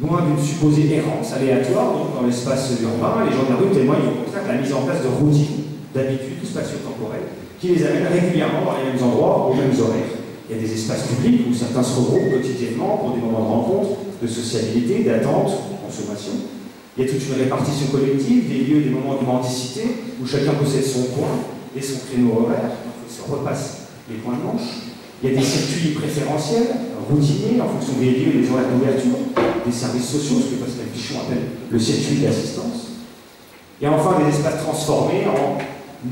Loin d'une supposée errance aléatoire donc, dans l'espace urbain, les gens de la rue témoignent au contraire de la mise en place de routines, d'habitudes spatio-temporelles qui les amènent régulièrement dans les mêmes endroits, aux mêmes horaires. Il y a des espaces publics où certains se regroupent quotidiennement pour des moments de rencontre, de sociabilité, d'attente, de consommation. Il y a toute une répartition collective, des lieux, des moments de mendicité où chacun possède son coin et son créneau horaire, donc il se repasse les points de manche. Il y a des circuits préférentiels, routiniers, en fonction des lieux et des horaires d'ouverture, des services sociaux, ce que Pascal Pichon appelle le circuit d'assistance. Il y a enfin des espaces transformés en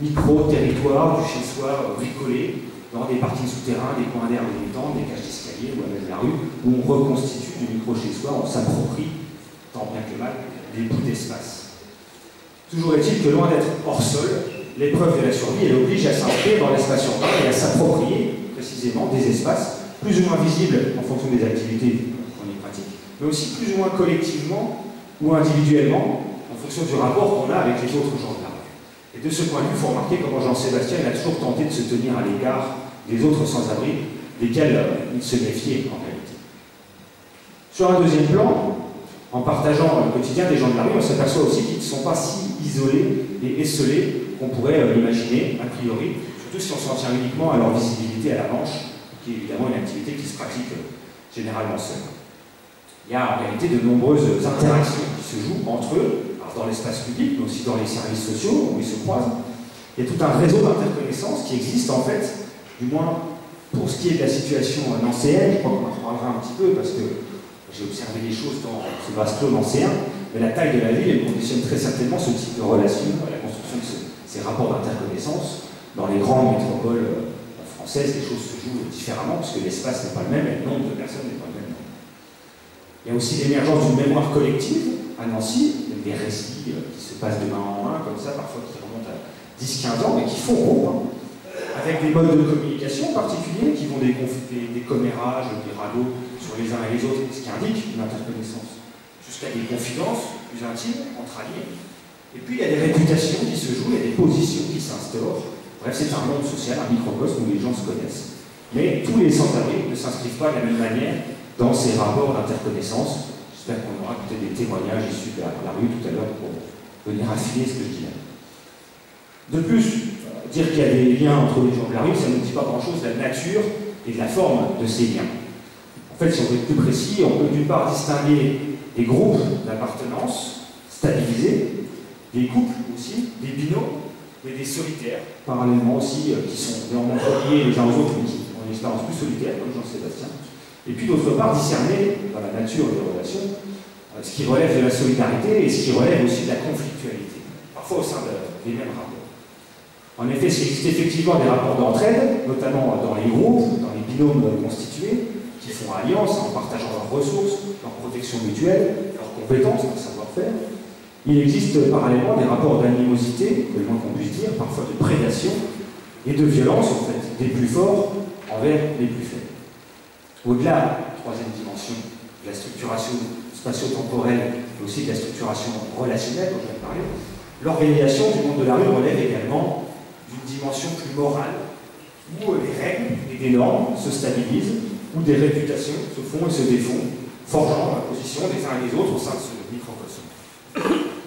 micro-territoires du chez-soi bricolé, dans des parkings souterrains, des coins d'air militants, des cages d'escalier ou à même la rue, où on reconstitue du micro-chez-soi, on s'approprie, tant bien que mal, des bouts d'espace. Toujours est-il que loin d'être hors sol, l'épreuve de la survie, elle oblige à s'inscrire dans l'espace urbain et à s'approprier précisément des espaces plus ou moins visibles en fonction des activités qu'on y pratique, mais aussi plus ou moins collectivement ou individuellement en fonction du rapport qu'on a avec les autres gens de la rue. Et de ce point de vue, il faut remarquer comment Jean-Sébastien a toujours tenté de se tenir à l'égard des autres sans-abri, desquels il se méfiait en réalité. Sur un deuxième plan, en partageant le quotidien des gens de la rue, on s'aperçoit aussi qu'ils ne sont pas si isolés et esselés qu'on pourrait l'imaginer, a priori, surtout si on s'en tient uniquement à leur visibilité à la manche, qui est évidemment une activité qui se pratique généralement seule. Il y a en réalité de nombreuses interactions qui se jouent entre eux, alors dans l'espace public, mais aussi dans les services sociaux où ils se croisent. Il y a tout un réseau d'interconnaissances qui existe en fait, du moins pour ce qui est de la situation nancéenne, je crois qu'on en reparlera un petit peu parce que j'ai observé les choses dans ce vase clos nancéen, mais la taille de la ville, elle conditionne très certainement ce type de relation, la construction de ces rapports d'interconnaissance. Dans les grandes métropoles françaises, les choses se jouent différemment, puisque l'espace n'est pas le même et le nombre de personnes n'est pas le même. Il y a aussi l'émergence d'une mémoire collective à Nancy, des récits qui se passent de main en main, comme ça, parfois qui remontent à 10-15 ans, mais qui font groupe, avec des modes de communication particuliers qui vont des commérages, des ragots sur les uns et les autres, ce qui indique une interconnaissance, jusqu'à des confidences plus intimes, entre alliés. Et puis il y a des réputations qui se jouent, il y a des positions qui s'instaurent. Bref, c'est un monde social, un microcosme où les gens se connaissent. Mais tous les sans-abri ne s'inscrivent pas de la même manière dans ces rapports d'interconnaissance. J'espère qu'on aura peut-être des témoignages issus de la rue tout à l'heure pour venir affiner ce que je dis là. De plus, dire qu'il y a des liens entre les gens de la rue, ça ne dit pas grand-chose de la nature et de la forme de ces liens. En fait, si on veut être plus précis, on peut d'une part distinguer des groupes d'appartenance stabilisés, des couples aussi, des binômes, et des solitaires, parallèlement aussi, qui sont néanmoins reliés les uns aux autres, mais qui ont une expérience plus solitaire, comme Jean-Sébastien. Et puis d'autre part, discerner dans la nature des relations ce qui relève de la solidarité et ce qui relève aussi de la conflictualité, parfois au sein des mêmes rapports. En effet, s'il existe effectivement des rapports d'entraide, notamment dans les groupes, dans les binômes constitués, qui font alliance en partageant leurs ressources, leur protection mutuelle, leurs compétences, leur savoir-faire, il existe parallèlement des rapports d'animosité, le moins qu'on puisse dire, parfois de prédation et de violence, en fait, des plus forts envers les plus faibles. Au-delà, troisième dimension, de la structuration spatio-temporelle, mais aussi de la structuration relationnelle dont je viens de parler, l'organisation du monde de la rue relève également d'une dimension plus morale, où les règles et des normes se stabilisent, où des réputations se font et se défont, forgeant la position des uns et des autres au sein de ce microcosme.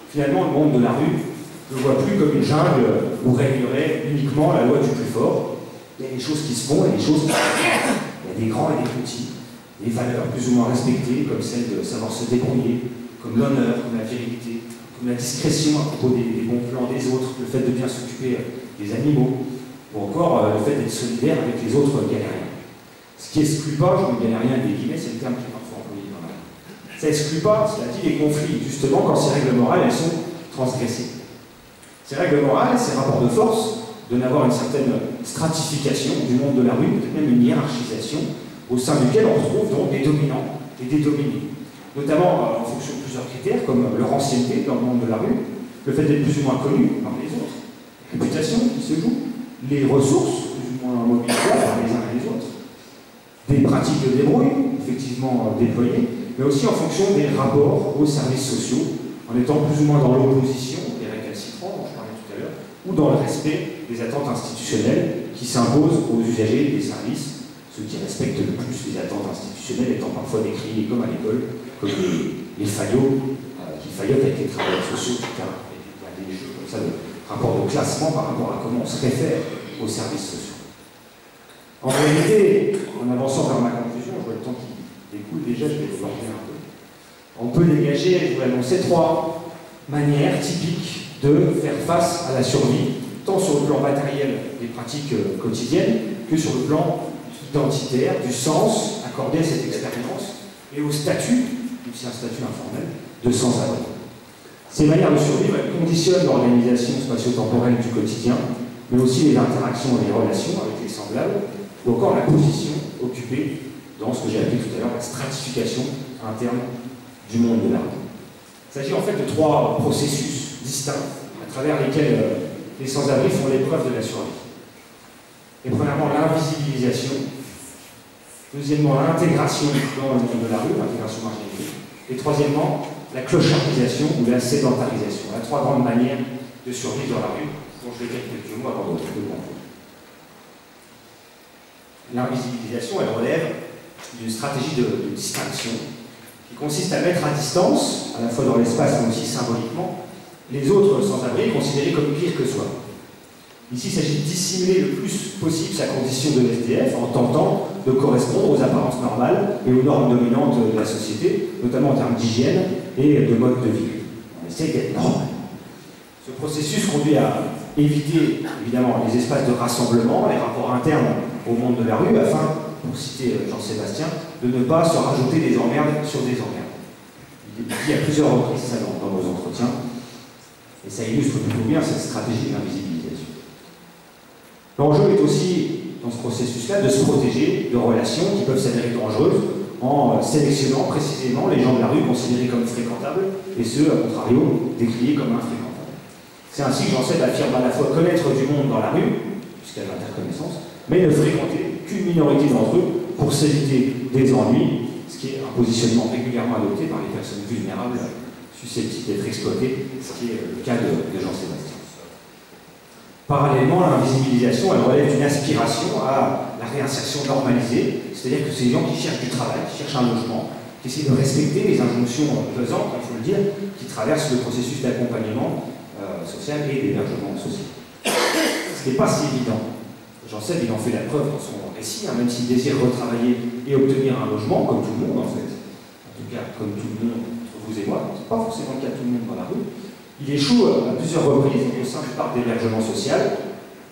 Finalement, le monde de la rue ne le voit plus comme une jungle où régnerait uniquement la loi du plus fort. Il y a des choses qui se font et des choses qui se font. Il y a des grands et des petits, des valeurs plus ou moins respectées, comme celle de savoir se débrouiller, comme l'honneur, comme la virilité, comme la discrétion à propos des bons plans des autres, le fait de bien s'occuper des animaux, ou encore le fait d'être solidaire avec les autres galériens. Ce qui exclut pas, je dis galérien des guillemets, c'est le terme qui est parfois employé dans la rue. Ça exclut pas, cela dit, les conflits, justement, quand ces règles morales, elles sont transgressées. Ces règles morales, ces rapports de force, donnent à avoir une certaine stratification du monde de la rue, peut-être même une hiérarchisation, au sein duquel on retrouve donc des dominants et des dominés. Notamment en fonction de plusieurs critères, comme leur ancienneté dans le monde de la rue, le fait d'être plus ou moins connu par les autres, la réputation qui se joue, les ressources plus ou moins mobilisées par les uns et les autres, des pratiques de débrouille, effectivement déployées, mais aussi en fonction des rapports aux services sociaux, en étant plus ou moins dans l'opposition, des récalcitrants dont je parlais tout à l'heure, ou dans le respect des attentes institutionnelles qui s'imposent aux usagers des services, ceux qui respectent le plus les attentes institutionnelles étant parfois décriés comme à l'école comme les faillots, qui faillotent avec les travailleurs sociaux, etc. Il y a des jeux comme ça de rapport de classement par rapport à comment on se réfère aux services sociaux. En réalité, en avançant vers ma conclusion, je vois le temps qui découle déjà, je vais vous l'enlever un peu. On peut dégager, je vous l'annoncer, 3 manières typiques de faire face à la survie, tant sur le plan matériel des pratiques quotidiennes que sur le plan identitaire, du sens accordé à cette expérience et au statut, même si c'est un statut informel, de sans-abri. Ces manières de survivre, elles conditionnent l'organisation spatio-temporelle du quotidien, mais aussi les interactions et les relations avec les semblables, ou encore la position occupée dans ce que j'ai appelé tout à l'heure la stratification interne du monde de l'art. Il s'agit en fait de 3 processus distincts à travers lesquels les sans-abri font l'épreuve de la survie. Et premièrement, l'invisibilisation. Deuxièmement, l'intégration dans le monde de la rue, l'intégration marginalisée. Et troisièmement, la clochardisation ou la sédentarisation. Il y a 3 grandes manières de survivre dans la rue, dont je vais dire quelques mots avant de conclure. L'invisibilisation, elle relève d'une stratégie de distinction qui consiste à mettre à distance, à la fois dans l'espace mais aussi symboliquement, les autres sans-abri considérés comme pires que soi. Ici, il s'agit de dissimuler le plus possible sa condition de SDF en tentant de correspondre aux apparences normales et aux normes dominantes de la société, notamment en termes d'hygiène et de mode de vie. On essaie d'être normal. Ce processus conduit à éviter, évidemment, les espaces de rassemblement, les rapports internes au monde de la rue, afin, pour citer Jean-Sébastien, de ne pas se rajouter des emmerdes sur des emmerdes. Il dit à plusieurs reprises ça dans nos entretiens, et ça illustre plutôt bien cette stratégie d'invisibilisation. L'enjeu est aussi, dans ce processus-là, de se protéger de relations qui peuvent s'avérer dangereuses en sélectionnant précisément les gens de la rue considérés comme fréquentables et ceux, à contrario, décriés comme infréquentables. C'est ainsi que Janssen affirme à la fois connaître du monde dans la rue, puisqu'il y a l'interconnaissance, mais ne fréquenter qu'une minorité d'entre eux pour s'éviter des ennuis, ce qui est un positionnement régulièrement adopté par les personnes vulnérables susceptibles d'être exploitées, ce qui est le cas de Jean-Sébastien. Parallèlement, l'invisibilisation, elle relève d'une aspiration à la réinsertion normalisée, c'est-à-dire que c'est des gens qui cherchent du travail, qui cherchent un logement, qui essaient de respecter les injonctions pesantes, il faut le dire, qui traversent le processus d'accompagnement social et d'hébergement social. Ce qui n'est pas si évident. Janssen, il en fait la preuve dans son récit, même s'il désire retravailler et obtenir un logement, comme tout le monde en fait, en tout cas comme tout le monde entre vous et moi, c'est pas forcément le cas de tout le monde dans la rue, il échoue à plusieurs reprises au sein du parc d'hébergement social,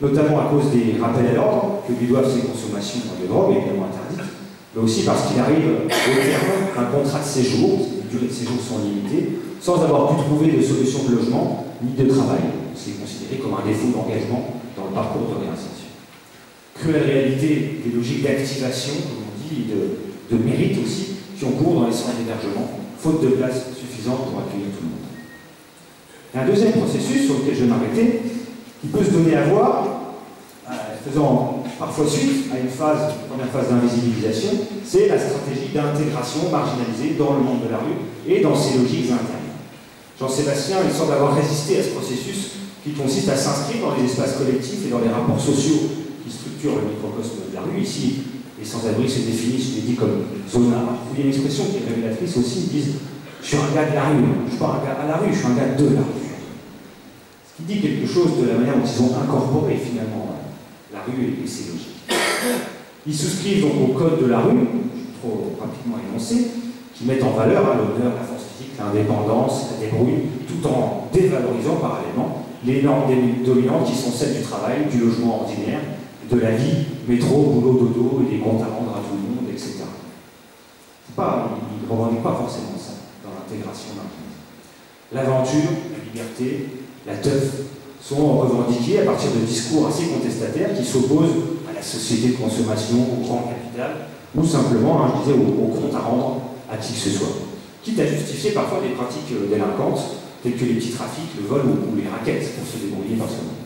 notamment à cause des rappels à l'ordre que lui doivent ses consommations de drogue, évidemment interdites, mais aussi parce qu'il arrive au terme d'un contrat de séjour, les durées de séjour sont limitées, sans avoir pu trouver de solution de logement ni de travail. C'est considéré comme un défaut d'engagement dans le parcours de réinsertion. Cruelle réalité des logiques d'activation, comme on dit, et de mérite aussi, qui ont cours dans les centres d'hébergement, faute de place suffisante pour accueillir tout le monde. Et un deuxième processus sur lequel je vais m'arrêter, qui peut se donner à voir, faisant parfois suite à une première phase d'invisibilisation, c'est la stratégie d'intégration marginalisée dans le monde de la rue et dans ses logiques internes. Jean-Sébastien, il semble avoir résisté à ce processus qui consiste à s'inscrire dans les espaces collectifs et dans les rapports sociaux qui structurent le microcosme de la rue. Ici, les sans-abri se définissent, je l'ai dit, comme zonards. Il y a une expression qui est révélatrice aussi, ils disent « je suis un gars de la rue, je ne suis pas un gars à la rue, je suis un gars de la rue ». Ce qui dit quelque chose de la manière dont ils ont incorporé finalement la rue et ses logiques. Ils souscrivent donc au code de la rue, je vais trop rapidement énoncé, qui mettent en valeur l'honneur, la force physique, l'indépendance, la débrouille, tout en dévalorisant parallèlement les normes dominantes qui sont celles du travail, du logement ordinaire, de la vie, métro, boulot, dodo, et des comptes à rendre à tout le monde, etc. Ils ne revendiquent pas forcément ça dans l'intégration marginalisée. L'aventure, la liberté, la teuf sont revendiqués à partir de discours assez contestataires qui s'opposent à la société de consommation, au grand capital, ou simplement, je disais, au compte à rendre à qui que ce soit. Quitte à justifier parfois des pratiques délinquantes, telles que les petits trafics, le vol ou les raquettes, pour se débrouiller par soi-même.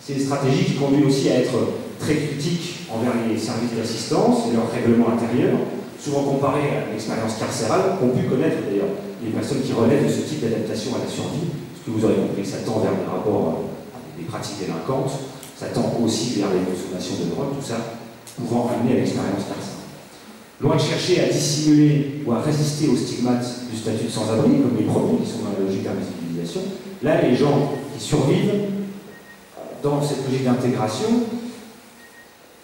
C'est une stratégie qui conduit aussi à être très critique envers les services d'assistance et leur règlement intérieur, souvent comparé à l'expérience carcérale qu'ont pu connaître d'ailleurs les personnes qui relèvent de ce type d'adaptation à la survie. Parce que vous aurez compris, ça tend vers des rapports avec des pratiques délinquantes, ça tend aussi vers les consommations de drogue, tout ça pouvant amener à l'expérience carcérale. loin de chercher à dissimuler ou à résister aux stigmates du statut de sans-abri, comme les premiers qui sont dans la logique d'invisibilisation, là, les gens qui survivent dans cette logique d'intégration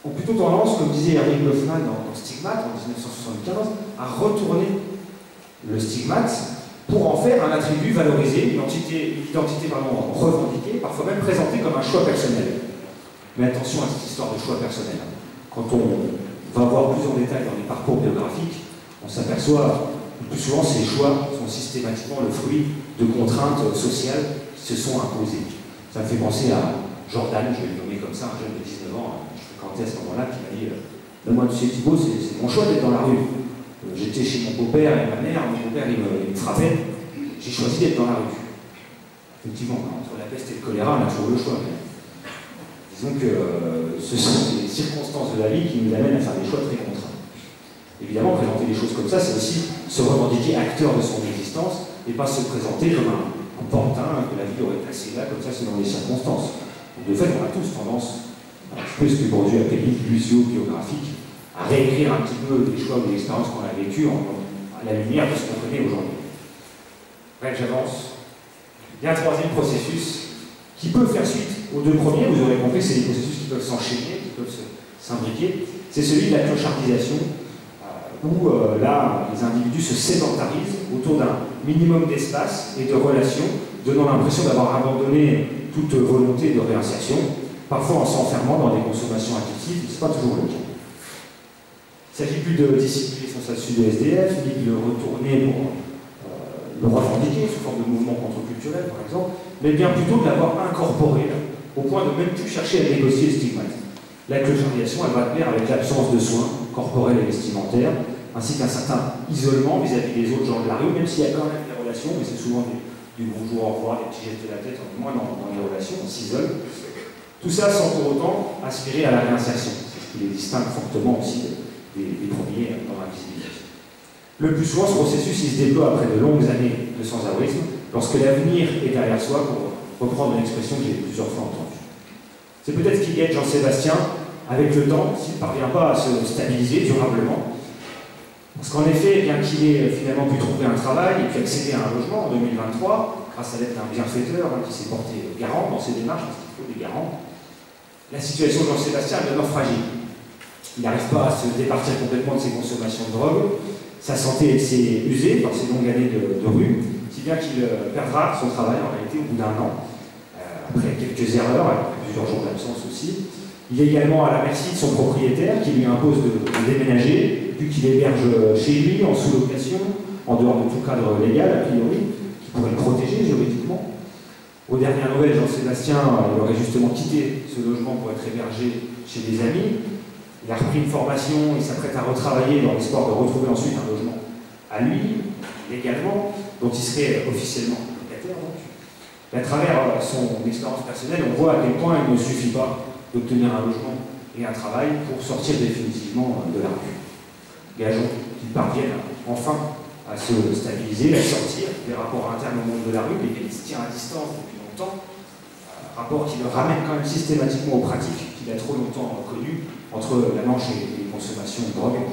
ont plutôt tendance, comme disait Erwin Goffman dans Stigmate en 1975, à retourner le stigmate pour en faire un attribut valorisé, une identité vraiment revendiquée, parfois même présentée comme un choix personnel. Mais attention à cette histoire de choix personnel. Quand on va voir plus en détail dans les parcours biographiques, on s'aperçoit que plus souvent ces choix sont systématiquement le fruit de contraintes sociales qui se sont imposées. Ça me fait penser à Jordan, je vais le nommer comme ça, un jeune de 19 ans, je fréquentais à ce moment-là, qui m'a dit moi, tu sais, Thibaut, c'est mon choix d'être dans la rue. J'étais chez mon beau-père et ma mère, mon beau-père il me frappait, j'ai choisi d'être dans la rue. Effectivement, entre la peste et le choléra, on a toujours le choix. Mais disons que ce sont les circonstances de la vie qui nous amènent à faire des choix très contraints. Évidemment, présenter les choses comme ça, c'est aussi se revendiquer acteur de son existence et pas se présenter comme un pantin que la vie aurait placé là, comme ça, selon les circonstances. Donc, de fait, on a tous tendance, un petit peu ce que Bourdieu appelle l'illusio-biographique, à réécrire un petit peu les choix ou les expériences qu'on a vécues à la lumière de ce qu'on connaît aujourd'hui. Bref, j'avance. Il y a un troisième processus qui peut faire suite aux deux premiers, vous aurez compris, c'est des processus qui peuvent s'enchaîner, qui peuvent s'imbriquer. C'est celui de la clochardisation, où là, les individus se sédentarisent autour d'un minimum d'espace et de relations, donnant l'impression d'avoir abandonné toute volonté de réinsertion, parfois en s'enfermant dans des consommations addictives, ce n'est pas toujours le cas. Il ne s'agit plus de dissimuler son statut de SDF, ni de le retourner pour le revendiquer sous forme de mouvement contre-culturel, par exemple, mais bien plutôt de l'avoir incorporé, au point de même plus chercher à négocier le stigmate. La clochardisation, elle va de pair avec l'absence de soins corporels et vestimentaires, ainsi qu'un certain isolement vis-à-vis des autres gens de la rue, même s'il y a quand même des relations, mais c'est souvent du bonjour, au revoir, des petits gestes de la tête, moins dans les relations, on s'isole. Tout ça sans pour autant aspirer à la réinsertion. C'est ce qui les distingue fortement aussi des premiers dans l'invisibilisation. Le plus souvent, ce processus il se déploie après de longues années de sans-abrisme, lorsque l'avenir est derrière soi, pour reprendre une expression que j'ai plusieurs fois entendue. C'est peut-être ce qui guette Jean-Sébastien avec le temps, s'il ne parvient pas à se stabiliser durablement. Parce qu'en effet, bien qu'il ait finalement pu trouver un travail et puis accéder à un logement en 2023, grâce à l'aide d'un bienfaiteur qui s'est porté garant dans ses démarches, parce qu'il faut des garants, la situation de Jean-Sébastien demeure fragile. Il n'arrive pas à se départir complètement de ses consommations de drogue. Sa santé s'est usée par ces longues années de rue, si bien qu'il perdra son travail en réalité au bout d'un an, après quelques erreurs, après plusieurs jours d'absence aussi. Il est également à la merci de son propriétaire qui lui impose de déménager, puis qu'il héberge chez lui en sous-location, en dehors de tout cadre légal a priori, qui pourrait le protéger juridiquement. Aux dernières nouvelles, Jean-Sébastien aurait justement quitté ce logement pour être hébergé chez des amis. Il a repris une formation, il s'apprête à retravailler dans l'espoir de retrouver ensuite un logement à lui, légalement, dont il serait officiellement locataire. Donc. Et à travers son expérience personnelle, on voit à quel point il ne suffit pas d'obtenir un logement et un travail pour sortir définitivement de la rue. Gageons qu'il parvienne enfin à se stabiliser, à sortir des rapports internes au monde de la rue, lesquels il se tient à distance depuis longtemps, rapport qui le ramène quand même systématiquement aux pratiques qu'il a trop longtemps connues, entre la manche et les consommations de drogue.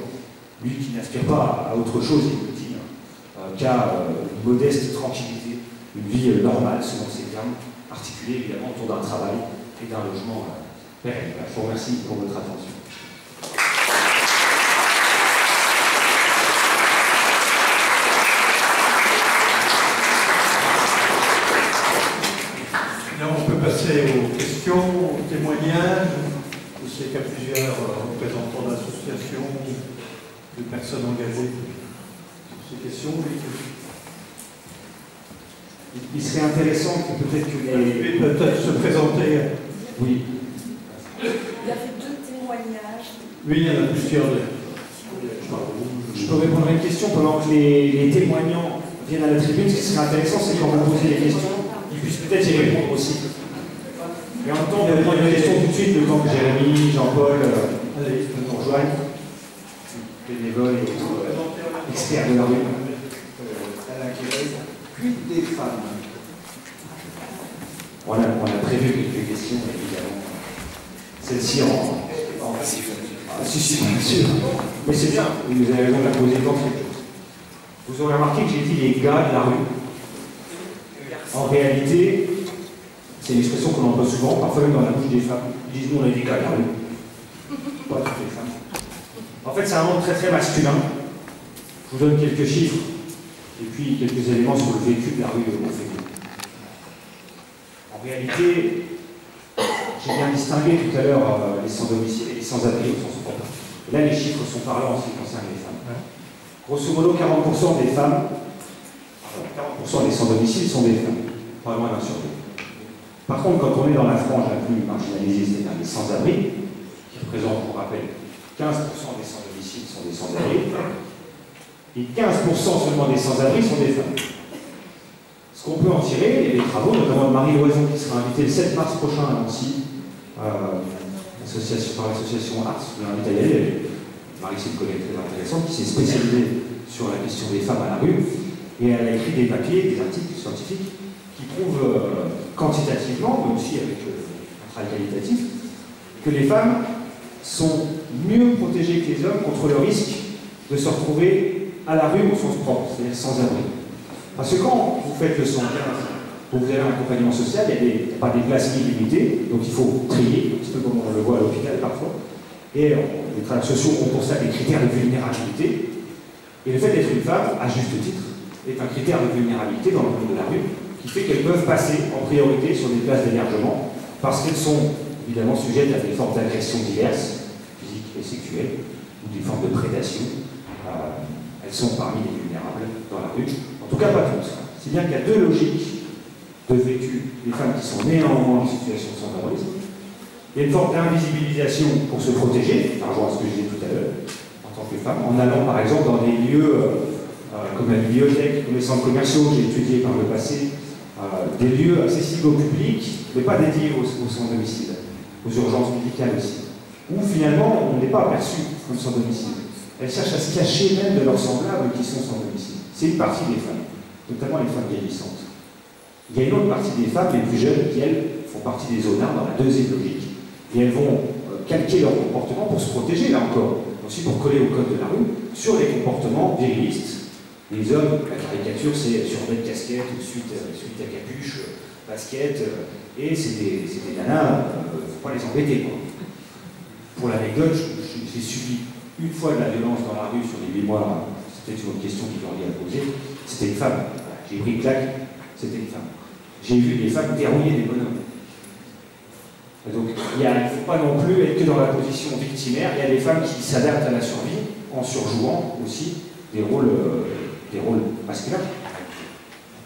Lui qui n'aspire pas à autre chose, il le dit, qu'à une modeste tranquillité, une vie normale, selon ses termes, articulée évidemment autour d'un travail et d'un logement pérenne. Je vous remercie pour votre attention. Là, on peut passer aux questions, aux témoignages. Je sais qu'il y a plusieurs représentants d'associations, de personnes engagées sur ces questions. Il serait intéressant que peut-être que les... Peut-être se présenter. Oui. Il y avait 2 témoignages. Oui, il y en a plusieurs. Je peux répondre à une question pendant que les témoignants viennent à la tribune. Ce qui serait intéressant, c'est quand vous posez les questions, ils puissent peut-être y répondre aussi. Et en même temps, on va prendre une question tout de suite, le temps que Jérémy, Jean-Paul nous rejoignent, bénévoles et autres experts de la rue. Alain Quérez, puis des femmes. On a prévu quelques questions, évidemment. Celle-ci en Ah, si, bien sûr. Mais c'est bien, vous avez raison de la poser dans quelque chose. Vous aurez remarqué que j'ai dit les gars de la rue. En réalité, c'est une expression qu'on emploie souvent, parfois même dans la bouche des femmes. Ils disent nous on est des gars de la rue. Pas toutes les femmes. En fait, c'est un monde très très masculin. Je vous donne quelques chiffres et puis quelques éléments sur le vécu de la rue au féminin. En réalité, j'ai bien distingué tout à l'heure les sans-domicile et les sans-abri au sens propre. Là, les chiffres sont parlants en ce qui concerne les femmes. Grosso modo, 40% des femmes, 40% des sans-domicile sont des femmes, pas loin d'un sur deux. Par contre, quand on est dans la frange la plus marginalisée, c'est-à-dire les sans-abri, qui représentent, pour rappel, 15% des sans-domicile sont des sans-abri, et 15% seulement des sans-abri sont des femmes. Ce qu'on peut en tirer, il y a des travaux, notamment de Marie Loison qui sera invitée le 7 mars prochain à Nancy, par l'association Arts, je l'invite à y aller. Marie, c'est une collègue très intéressante qui s'est spécialisée sur la question des femmes à la rue, et elle a écrit des papiers, des articles scientifiques qui prouvent quantitativement, mais aussi avec un travail qualitatif, que les femmes sont mieux protégées que les hommes contre le risque de se retrouver à la rue au sens propre, c'est-à-dire sans abri. Parce que quand vous faites le 115, vous avez un accompagnement social, il n'y a pas des places illimitées, donc il faut trier, un petit peu comme on le voit à l'hôpital parfois. Et les travailleurs sociaux ont pour ça des critères de vulnérabilité. Et le fait d'être une femme, à juste titre, est un critère de vulnérabilité dans le monde de la rue, qui fait qu'elles peuvent passer en priorité sur des places d'hébergement, parce qu'elles sont évidemment sujettes à des formes d'agressions diverses, physiques et sexuelles, ou des formes de prédation. Elles sont parmi les vulnérables dans la rue. En tout cas, pas toutes. C'est bien qu'il y a deux logiques de vécu des femmes qui sont néanmoins en situation de sans-abrisme. Il y a une forme d'invisibilisation pour se protéger, par rapport à ce que je disais tout à l'heure, en tant que femme, en allant par exemple dans des lieux comme la bibliothèque, comme les centres commerciaux, j'ai étudié par le passé, des lieux accessibles au public, mais pas dédiés aux sans-domicile, aux urgences médicales aussi, où finalement on n'est pas aperçu comme sans-domicile. Elles cherchent à se cacher même de leurs semblables qui sont sans domicile. C'est une partie des femmes, notamment les femmes vieillissantes. Il y a une autre partie des femmes, les plus jeunes, qui elles font partie des zonards dans la deuxième logique. Et elles vont calquer leur comportement pour se protéger, là encore, aussi pour coller au code de la rue, sur les comportements virilistes. Les hommes, la caricature, c'est survêt de casquette, suite à capuche, basket, et c'est des nanas, faut pas les embêter, quoi. Pour l'anecdote, j'ai subi une fois de la violence dans la rue sur les 8 mois, c'était une autre question qu'il aurait à poser, c'était une femme. J'ai pris une claque, c'était une femme. J'ai vu des femmes dérouiller des bonhommes. Et donc, il ne faut pas non plus être que dans la position victimaire, il y a des femmes qui s'adaptent à la survie en surjouant aussi des rôles masculins,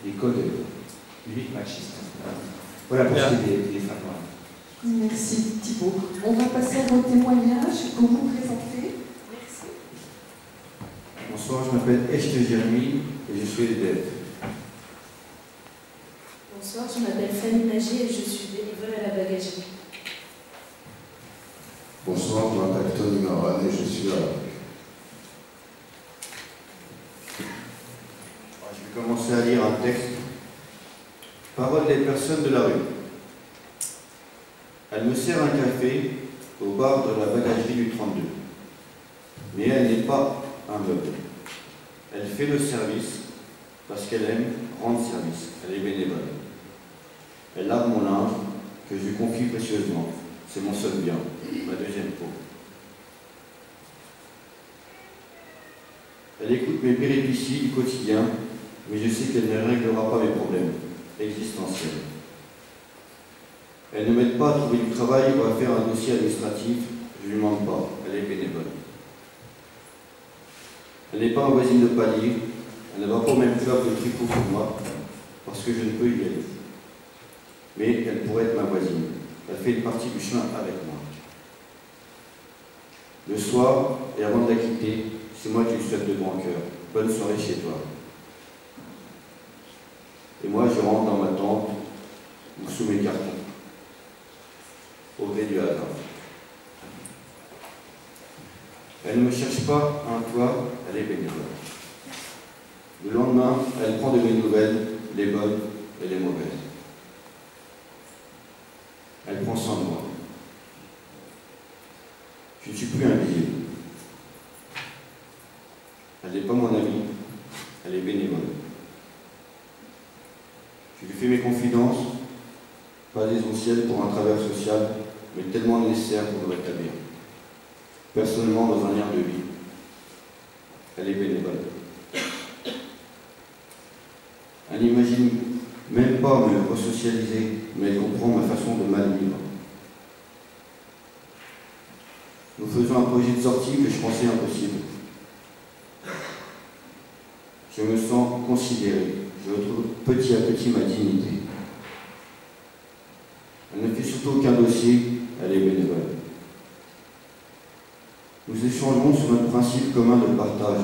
des codes limite machistes. Voilà pour ce qui est des femmes. Merci Thibault. On va passer à vos témoignages. Vous vous présentez. Merci. Bonsoir, je m'appelle Esther Jérémy et je suis élève. Bonsoir, je m'appelle Fanny Magier et je suis bénévole à la bagagerie. Bonsoir, je m'appelle Tony Maran et je suis là. Je vais commencer à lire un texte. Parole des personnes de la rue. Elle me sert un café au bar de la bagagerie du 32. Mais elle n'est pas un meuble. Elle fait le service parce qu'elle aime rendre service. Elle est bénévole. Elle lave mon linge que je lui confie précieusement. C'est mon seul bien, ma deuxième peau. Elle écoute mes péripéties du quotidien, mais je sais qu'elle ne réglera pas mes problèmes existentiels. Elle ne m'aide pas à trouver du travail ou à faire un dossier administratif, je ne lui demande pas, elle est bénévole. Elle n'est pas ma voisine de palier, elle ne va pas au même club de tricot que moi, parce que je ne peux y aller. Mais elle pourrait être ma voisine, elle fait une partie du chemin avec moi. Le soir, et avant de la quitter, c'est moi qui lui souhaite de bon cœur. Bonne soirée chez toi. Et moi, je rentre dans ma tente, ou sous mes cartons, au gré du hasard. Elle ne me cherche pas un toit, elle est bénévole. Le lendemain, elle prend de mes nouvelles, les bonnes et les mauvaises. Elle prend soin de moi. Je ne suis plus un billet. est bénévole. Je lui fais mes confidences, pas essentielles pour un travail social, mais tellement nécessaire pour le rétablir. Personnellement, dans un air de vie. Elle est bénévole. Elle n'imagine même pas me resocialiser, mais elle comprend ma façon de mal vivre. Nous faisons un projet de sortie que je pensais impossible. Je me sens considéré. Je retrouve petit à petit ma dignité. Elle ne fait surtout aucun dossier, elle est bénévole. Nous échangeons sur notre principe commun de partage.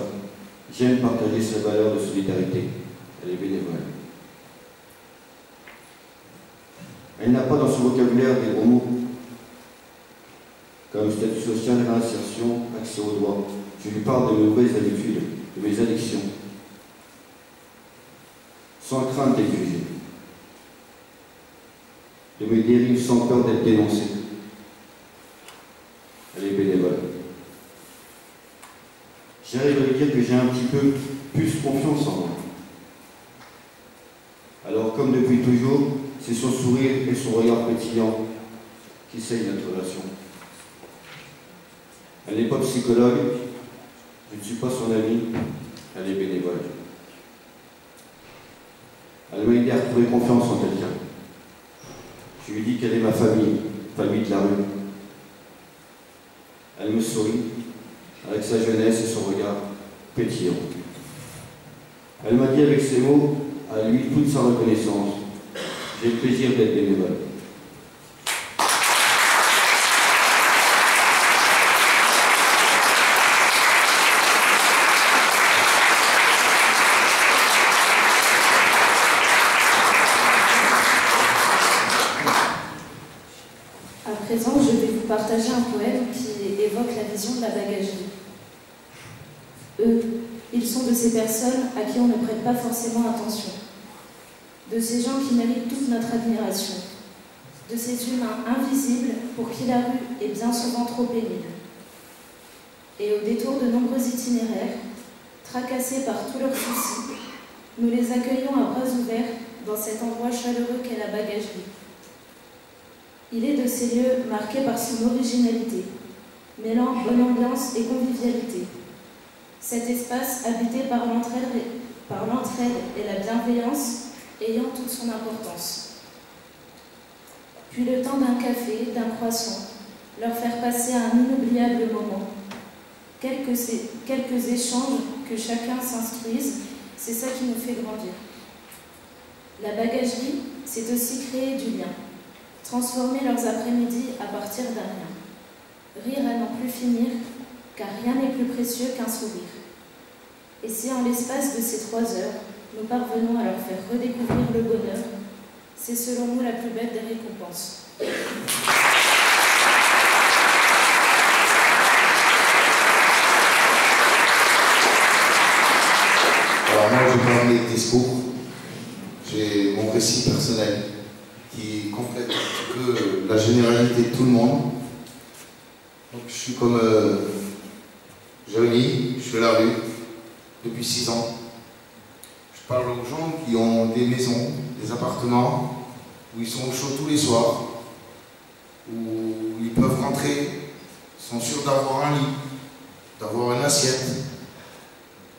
J'aime partager ces valeurs de solidarité. Elle est bénévole. Elle n'a pas dans son vocabulaire des gros mots, comme statut social, réinsertion, accès aux droits. Je lui parle de mes mauvaises habitudes, de mes addictions, sans crainte d'être jugé, de mes dérives sans peur d'être dénoncé. Elle est bénévole. J'arrive à lui dire que j'ai un petit peu plus confiance en moi. Alors, comme depuis toujours, c'est son sourire et son regard pétillant qui scellent notre relation. Elle n'est pas psychologue, je ne suis pas son amie, elle est bénévole. Elle m'a aidé à retrouver confiance en quelqu'un. Je lui dis qu'elle est ma famille, famille de la rue. Elle me sourit, avec sa jeunesse et son regard pétillant. Elle m'a dit avec ces mots, à lui toute sa reconnaissance, j'ai le plaisir d'être bénévole. À présent, je vais vous partager un poème qui évoque la vision de la bagagerie. Eux, ils sont de ces personnes à qui on ne prête pas forcément attention, de ces gens qui méritent toute notre admiration, de ces humains invisibles pour qui la rue est bien souvent trop pénible. Et au détour de nombreux itinéraires, tracassés par tous leurs soucis, nous les accueillons à bras ouverts dans cet endroit chaleureux qu'est la bagagerie. Il est de ces lieux marqués par son originalité, mêlant bonne ambiance et convivialité. Cet espace habité par l'entraide et la bienveillance ayant toute son importance. Puis le temps d'un café, d'un croissant, leur faire passer un inoubliable moment. Quelques échanges, que chacun s'instruise, c'est ça qui nous fait grandir. La bagagerie, c'est aussi créer du lien, transformer leurs après-midi à partir d'un rien. Rire à n'en plus finir, car rien n'est plus précieux qu'un sourire. Et si en l'espace de ces 3 heures, nous parvenons à leur faire redécouvrir le bonheur, c'est selon nous la plus belle des récompenses. Alors moi, je vais pas amener le discours. J'ai mon récit personnel qui complète un peu la généralité de tout le monde. Donc je suis comme Johnny, je suis à la rue depuis 6 ans. Je parle aux gens qui ont des maisons, des appartements, où ils sont au chaud tous les soirs, où ils peuvent rentrer, sont sûrs d'avoir un lit, d'avoir une assiette,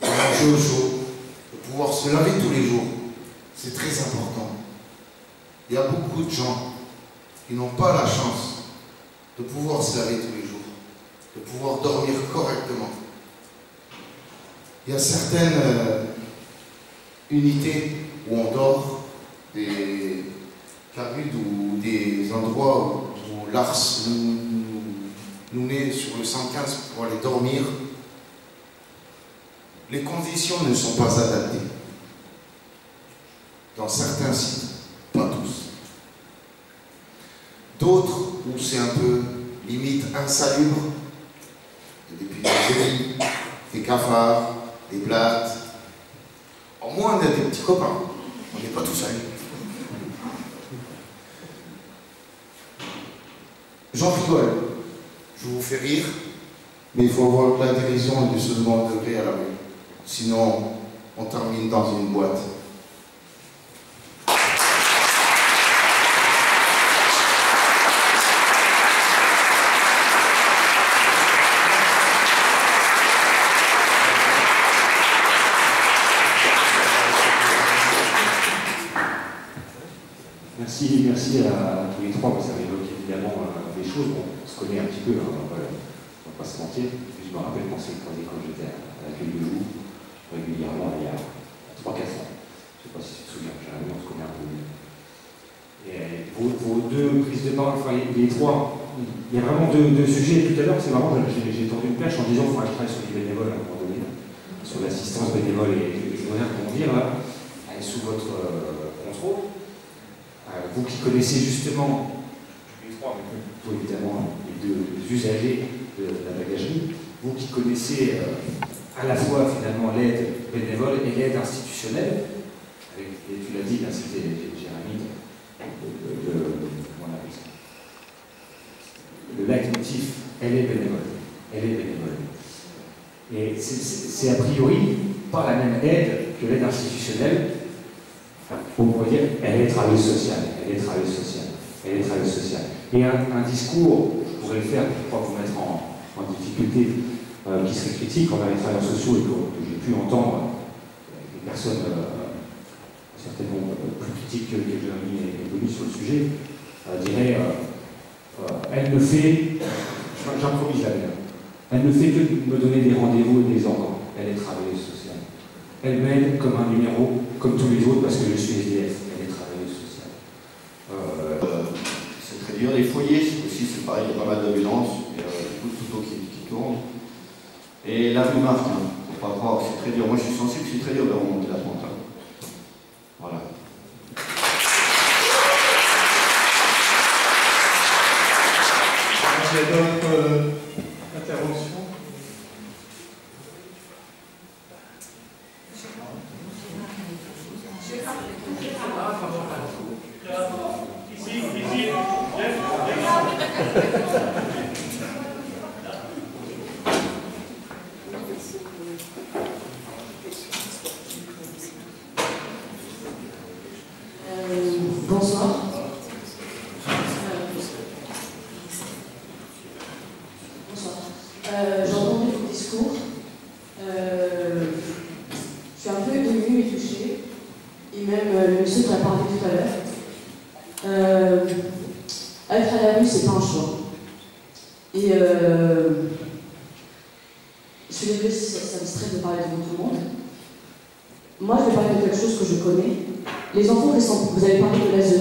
de manger au chaud, de pouvoir se laver tous les jours. C'est très important. Il y a beaucoup de gens qui n'ont pas la chance de pouvoir se laver tous les jours, de pouvoir dormir correctement. Il y a certaines unités où on dort, des carudes ou des endroits où l'ARS nous met sur le 115 pour aller dormir. Les conditions ne sont pas adaptées. Dans certains sites, pas tous. D'autres où c'est un peu limite insalubre, depuis des cafards, des blattes. Au moins on a des petits copains, on n'est pas tout seul. J'en rigole, je vous fais rire, mais il faut avoir de la dérision et du second degré à la rue. Sinon, on termine dans une boîte. Merci à tous les trois, vous avez évoqué évidemment des choses, bon, on se connaît un petit peu, hein, voilà, on va pas se mentir. Je me rappelle quand j'étais à l'accueil de Loup, régulièrement il y a 3-4 ans. Je ne sais pas si tu te souviens, j'ai on se connaît un peu mieux. Et vos deux prises de parole, enfin les trois, il y a vraiment deux sujets. Tout à l'heure, c'est marrant, j'ai tendu une perche en disant qu'il faudrait que je travaille sur les bénévoles à un moment donné, sur l'assistance bénévole et les horaires, comment dire, là, elle est sous votre contrôle. Vous qui connaissez justement, les trois, mais plutôt évidemment les deux usagers de la bagagerie, vous qui connaissez à la fois finalement l'aide bénévole et l'aide institutionnelle, et tu l'as dit, c'était Jérémy, comment on appelle ça, le leitmotiv, elle est bénévole. Elle est bénévole. Et c'est a priori pas la même aide que l'aide institutionnelle. On pourrait dire, elle est travailleuse sociale, elle est travailleuse sociale, elle est travailleuse sociale. Et un discours, je pourrais le faire pour ne pas vous mettre en difficulté, qui serait critique envers les travailleurs sociaux et que j'ai pu entendre des personnes certainement plus critiques que Jérémy et Denis sur le sujet, dirait, elle ne fait, j'improvise la mienne, elle ne fait que me donner des rendez-vous et des ordres, elle est travailleuse sociale. Elle m'aide comme un numéro, comme tous les autres, parce que je suis SDF. Elle est travailleuse sociale. C'est très dur. Les foyers aussi, c'est pareil, il y a pas mal d'ambulances, beaucoup de photos qui tournent. Et la rue Martin, faut pas croire, c'est très dur. Moi, je suis sensible, c'est très dur de remonter la pente. Voilà. Il y a d'autres interventions? Bonsoir. J'ai entendu vos discours. Je suis un peu émue et touchée. Et même le monsieur qui a parlé tout à l'heure. Être à la rue, c'est pas un choix. Et je suis désolée si ça me stresse de parler devant tout le monde. Moi, je vais parler de quelque chose que je connais. Les enfants récents, vous avez parlé de l'ASE.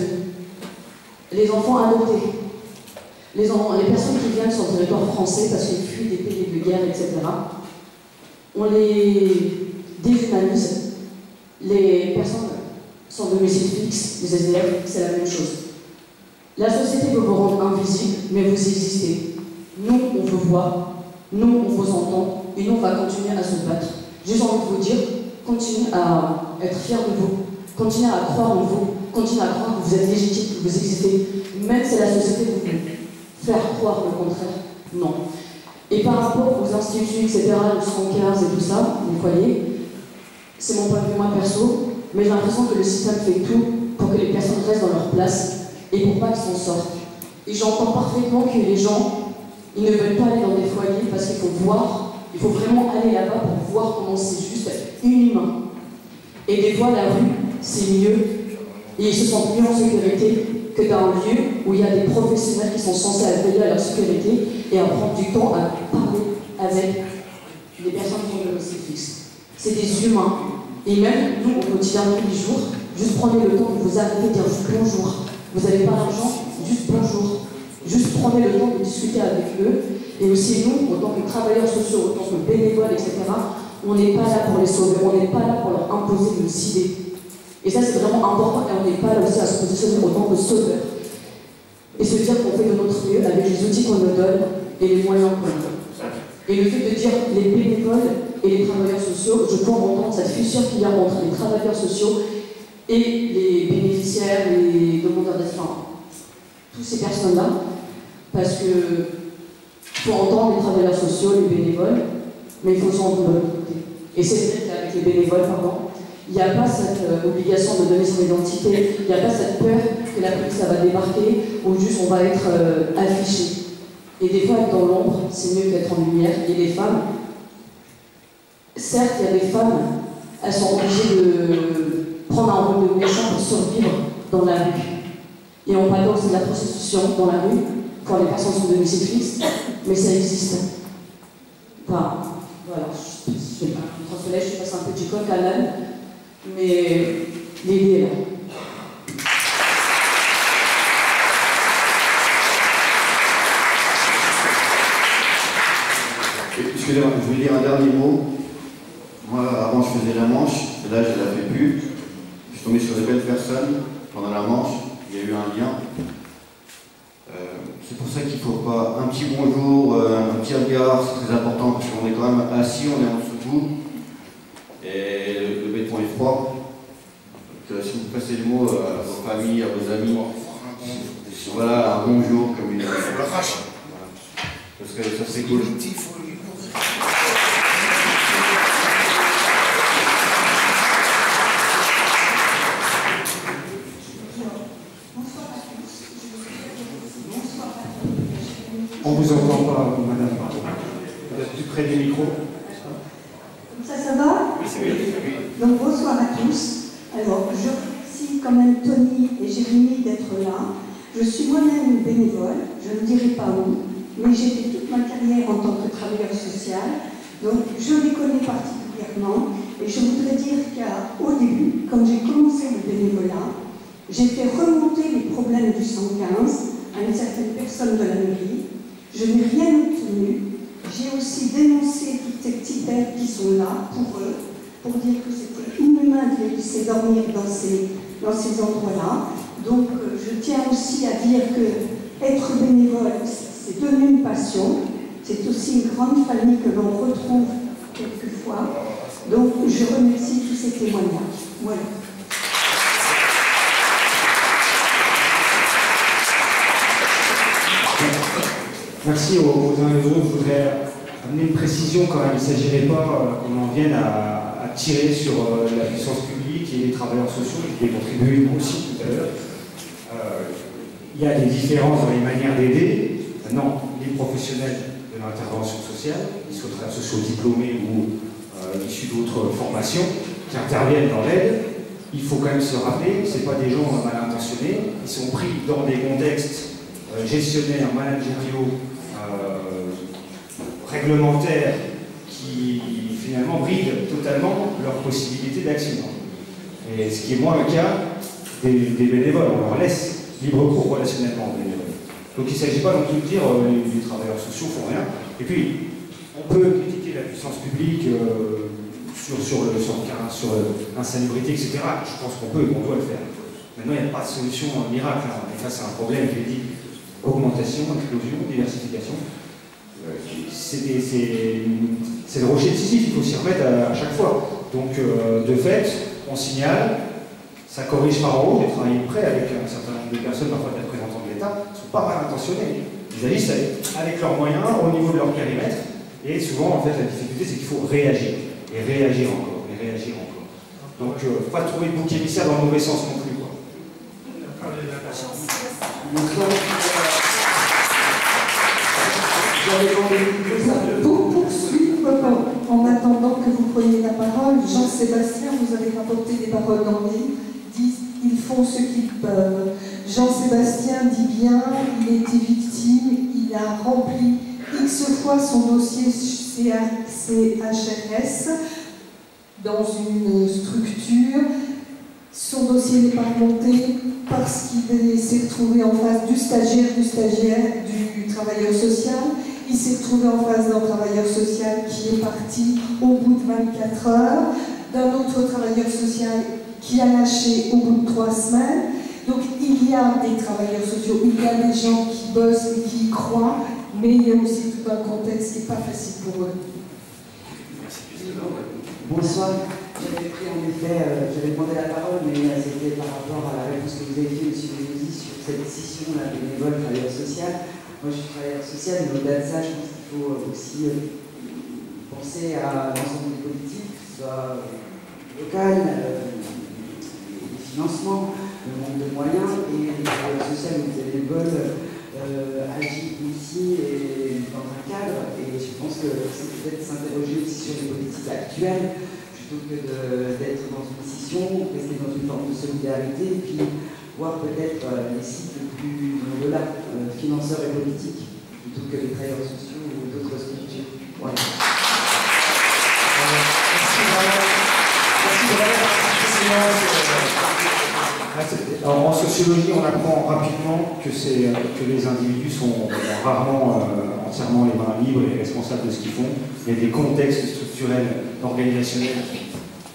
Les enfants adoptés. Les personnes qui viennent sur le territoire français parce qu'ils fuient des pays de guerre, etc. On les déshumanise. Les personnes sans domicile fixe, les SDF, c'est la même chose. La société veut vous rendre invisible, mais vous existez. Nous, on vous voit, nous, on vous entend, et nous, on va continuer à se battre. J'ai envie de vous dire, continuez à être fiers de vous, continuez à croire en vous, continuez à croire que vous êtes légitime, que vous existez, même si la société vous faire croire le contraire, non. Et par rapport aux instituts, etc., le 115 et tout ça, les foyers, c'est mon point de vue moi perso, mais j'ai l'impression que le système fait tout pour que les personnes restent dans leur place et pour pas qu'ils s'en sortent. Et j'entends parfaitement que les gens, ils ne veulent pas aller dans des foyers parce qu'il faut voir, il faut vraiment aller là-bas pour voir comment c'est juste inhumain. Et des fois, la rue, c'est mieux, et ils se sentent mieux en sécurité que dans un lieu où il y a des professionnels qui sont censés veiller à leur sécurité et à prendre du temps à parler avec les personnes qui ont le domicile fixe. C'est des humains. Et même nous, au quotidien, tous les jours, juste prenez le temps de vous arrêter, dire juste bonjour. Vous n'avez pas l'argent, juste bonjour. Juste prenez le temps de discuter avec eux. Et aussi nous, en tant que travailleurs sociaux, en tant que bénévoles, etc., on n'est pas là pour les sauver, on n'est pas là pour leur imposer nos idées. Et ça, c'est vraiment important, et on n'est pas là aussi à se positionner en tant que sauveur. Et se dire qu'on fait de notre mieux avec les outils qu'on nous donne et les moyens qu'on nous donne. Et le fait de dire les bénévoles et les travailleurs sociaux, je peux entendre cette fissure qu'il y a entre les travailleurs sociaux et les bénéficiaires, les demandeurs d'asile, toutes ces personnes-là, parce que faut entendre les travailleurs sociaux, les bénévoles, mais il faut s'en entendre de l'autre côté. Et c'est vrai qu'avec les bénévoles, pardon, Il n'y a pas cette obligation de donner son identité, il n'y a pas cette peur que la police ça va débarquer ou juste on va être affiché. Et des fois, être dans l'ombre, c'est mieux qu'être en lumière. Et les femmes, certes, il y a des femmes, elles sont obligées de prendre un rôle de méchant pour survivre dans la rue. Et on parle aussi de la prostitution dans la rue pour les personnes sans domicile fixe, mais ça existe. Enfin, voilà, je sais pas, je suis passée un petit coq à l'âne, mais l'idée est là. Excusez-moi, je voulais dire un dernier mot. Moi, avant, je faisais la manche, et là, je ne la fais plus. Je suis tombé sur des belles personnes pendant la manche, il y a eu un lien. C'est pour ça qu'il ne faut pas un petit bonjour, un petit regard, c'est très important parce qu'on est quand même assis, on est en dessous et le béton est froid. Donc, si vous passez le mot à vos familles, à vos amis, voilà, un bonjour comme une. Voilà. Parce que ça c'est cool. On vous entend pas, madame, pardon. Vous êtes plus près du micro. Ça va? Oui, c'est bien. Donc bonsoir à tous. Alors, je remercie quand même Tony et Jérémy d'être là. Je suis moi-même bénévole, je ne dirai pas où, mais j'ai fait toute ma carrière en tant que travailleur social. Donc je les connais particulièrement et je voudrais dire qu'au début, quand j'ai commencé le bénévolat, j'ai fait remonter les problèmes du 115 à une certaine personne de la mairie. Je n'ai rien obtenu. J'ai aussi dénoncé toutes ces petites bêtes qui sont là pour eux, pour dire que c'était inhumain de les laisser dormir dans ces endroits-là. Donc je tiens aussi à dire que être bénévole, c'est devenu une passion. C'est aussi une grande famille que l'on retrouve quelquefois. Donc je remercie tous ces témoignages. Voilà. Merci aux uns et aux autres. Je voudrais amener une précision quand même. Il ne s'agirait pas qu'on en vienne à tirer sur la puissance publique et les travailleurs sociaux, qui y ai contribué aussi tout à l'heure. Il y a des différences dans les manières d'aider. Maintenant, les professionnels de l'intervention sociale, qu'ils soient travailleurs sociaux diplômés ou issus d'autres formations, qui interviennent dans l'aide, il faut quand même se rappeler, ce n'est pas des gens mal intentionnés, ils sont pris dans des contextes gestionnaires, managériaux, réglementaires qui finalement brident totalement leur possibilité d'action. Et ce qui est moins le cas des bénévoles, on leur laisse libre cours relationnellement aux bénévoles. Donc il ne s'agit pas non plus de dire les travailleurs sociaux font rien. Et puis, on peut critiquer la puissance publique sur l'insalubrité, etc. Je pense qu'on peut et qu'on doit le faire. Maintenant, il n'y a pas de solution miracle. On est face à un problème qui est dit augmentation, explosion, diversification. C'est le rocher décisif, il faut s'y remettre à chaque fois. Donc, de fait, on signale, ça corrige par en haut. J'ai travaillé près avec un certain nombre de personnes, parfois des représentants de l'État, qui ne sont pas mal intentionnés. Ils agissent avec leurs moyens, au niveau de leur périmètre, et souvent, en fait, la difficulté, c'est qu'il faut réagir, et réagir encore, et réagir encore. Donc, pas trouver de bouc émissaire dans le mauvais sens non plus, quoi. Pour poursuivre, en attendant que vous preniez la parole, Jean-Sébastien, vous avez rapporté des paroles d'Henri, disent ils font ce qu'ils peuvent. Jean-Sébastien dit bien, il était victime, il a rempli X fois son dossier CHRS dans une structure. Son dossier n'est pas remonté parce qu'il s'est retrouvé en face du stagiaire, du travailleur social. Il s'est retrouvé en face d'un travailleur social qui est parti au bout de 24 heures, d'un autre travailleur social qui a lâché au bout de 3 semaines. Donc il y a des travailleurs sociaux, il y a des gens qui bossent et qui y croient, mais il y a aussi tout un contexte qui n'est pas facile pour eux. Bonsoir. J'avais pris en effet, j'avais demandé la parole, mais c'était par rapport à la réponse que vous avez fait, M. Lévy, sur cette décision-là, bénévole, travailleur social. Moi, je suis travailleur social, mais au-delà de ça, je pense qu'il faut aussi penser à l'ensemble des politiques, que ce soit locales, les financements, le manque de moyens, et les travailleurs sociaux ou les bénévoles agissent ici et dans un cadre, et je pense que c'est peut-être s'interroger aussi sur les politiques actuelles, plutôt que d'être dans une mission, rester dans une forme de solidarité, et puis voir peut-être les cycles plus au-delà, financeurs et politiques, plutôt que les travailleurs sociaux ou d'autres structures. Voilà. En sociologie, on apprend rapidement que les individus sont rarement entièrement les mains libres et responsables de ce qu'ils font. Il y a des contextes structurels, organisationnels